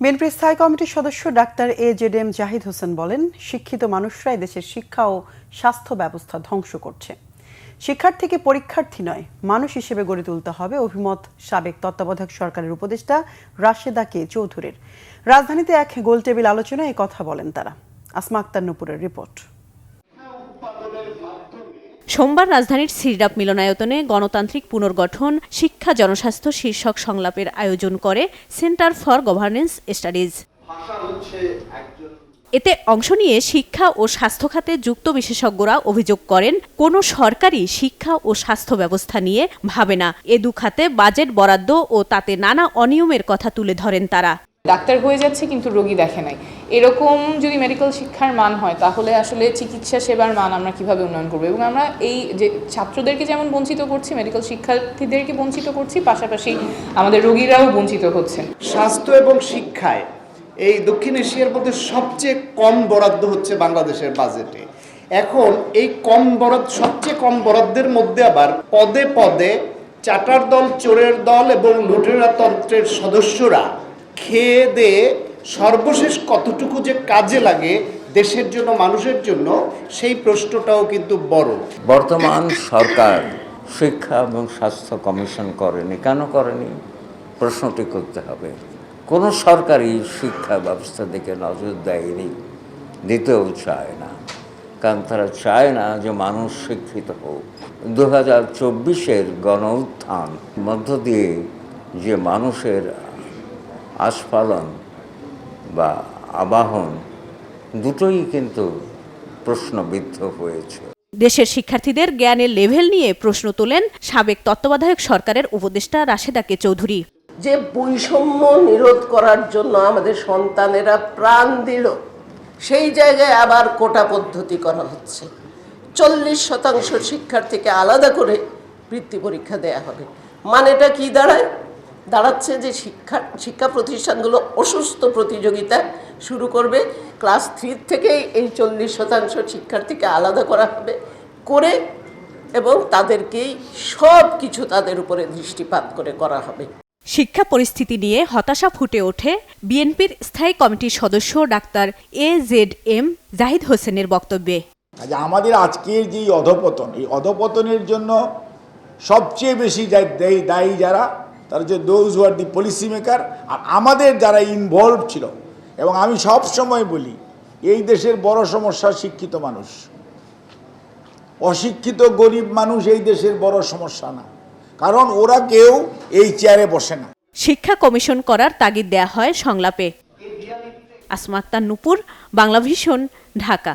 বিএনপির স্থায়ী কমিটির সদস্য ডাক্তার এজেডএম জাহিদ হোসেন বলেন, শিক্ষিত মানুষরাই দেশের শিক্ষা ও স্বাস্থ্য ব্যবস্থা ধ্বংস করছে। শিক্ষার্থীকে পরীক্ষার্থী নয়, মানুষ হিসেবে গড়ে তুলতে হবে, অভিমত সাবেক তত্ত্বাবধায়ক সরকারের উপদেষ্টা রাশেদা কে চৌধুরীর। রাজধানীতে এক গোলটেবিল আলোচনায় এই কথা বলেন তারা। আসমা আক্তার নূপুরের রিপোর্ট। সোমবার রাজধানীর সিরডাপ মিলনায়তনে গণতান্ত্রিক পুনর্গঠন, শিক্ষা, জনস্বাস্থ্য শীর্ষক সংলাপের আয়োজন করে সেন্টার ফর গভর্নেন্স স্টাডিজ। এতে অংশ নিয়ে শিক্ষা ও স্বাস্থ্য খাতে যুক্ত বিশেষজ্ঞরা অভিযোগ করেন, কোনো সরকারই শিক্ষা ও স্বাস্থ্য ব্যবস্থা নিয়ে ভাবে না। এ দু খাতে বাজেট বরাদ্দ ও তাতে নানা অনিয়মের কথা তুলে ধরেন তারা। ডাক্তার হয়ে যাচ্ছে কিন্তু রোগী দেখে নাই, এরকম যদি মেডিকেল শিক্ষার মান হয় তাহলে আসলে চিকিৎসা সেবার মান আমরা কিভাবে উন্নয়ন করবো? এবং আমরা এই যে ছাত্রদেরকে যেমন বঞ্চিত করছি, মেডিকেল শিক্ষার্থীদেরকে বঞ্চিত করছি, পাশাপাশি আমাদের রোগীরাও বঞ্চিত হচ্ছেন। স্বাস্থ্য এবং শিক্ষায় এই দক্ষিণ এশিয়ার মধ্যে সবচেয়ে কম বরাদ্দ হচ্ছে বাংলাদেশের বাজেটে। এখন এই সবচেয়ে কম বরাদ্দের মধ্যে আবার পদে পদে চাটার দল, চোরের দল এবং লুটেরা তন্ত্রের সদস্যরা খেয়ে দিয়ে সর্বশেষ কতটুকু যে কাজে লাগে দেশের জন্য, মানুষের জন্য, সেই প্রশ্নটাও কিন্তু বড়। বর্তমান সরকার শিক্ষা এবং স্বাস্থ্য কমিশন করেনি। কেন করেনি প্রশ্নটি করতে হবে। কোনো সরকারই শিক্ষা ব্যবস্থা দিকে নজর দেয়নি, দিতেও চায় না, কারণ তারা চায় না যে মানুষ শিক্ষিত হোক। 2024-এর গণ উত্থান মধ্য দিয়ে যে মানুষের আস্ফালন বা আবাহন দুটোই কিন্তু প্রশ্নবিদ্ধ হয়েছে। দেশের শিক্ষার্থীদের জ্ঞানের লেভেল নিয়ে প্রশ্ন তোলেন সাবেক তত্ত্বাবধায়ক সরকারের উপদেষ্টা রাশেদা কে চৌধুরী। যে বৈষম্য নিরোধ করার জন্য আমাদের সন্তানেরা প্রাণ দিল, সেই জায়গায় আবার কোটা পদ্ধতি করা হচ্ছে। 40% শিক্ষার্থীকে আলাদা করে বৃত্তি পরীক্ষা দেয়া হবে। মানেটা কি দাঁড়াচ্ছে যে শিক্ষা প্রতিষ্ঠানগুলো অসুস্থ প্রতিযোগিতা শুরু করবে। ক্লাস 3 থেকেই এই 40% শিক্ষার্থীকে আলাদা করা হবে করে, এবং তাদেরকেই সব কিছু তাদের উপরে দৃষ্টিপাত করে করা হবে। শিক্ষা পরিস্থিতি নিয়ে হতাশা ফুটে ওঠে বিএনপির স্থায়ী কমিটির সদস্য ডাক্তার এজেডএম জাহিদ হোসেনের বক্তব্যে। আমাদের আজকের যে অধপতন, এই অধপতনের জন্য সবচেয়ে বেশি দায়ী যারা, তারা হচ্ছে those who are the policy maker, আর আমাদের যারা ইনভলভ ছিল। এবং আমি সব সময় বলি, এই দেশের বড় সমস্যা শিক্ষিত মানুষ। অশিক্ষিত গরিব মানুষ এই দেশের বড় সমস্যা না, কারণ ওরা কেউ এই চেয়ারে বসে না। শিক্ষা কমিশন করার তাগিদ দেয়া হয় সংলাপে। আসমা আক্তার নূপুর, বাংলাভিশন, ঢাকা।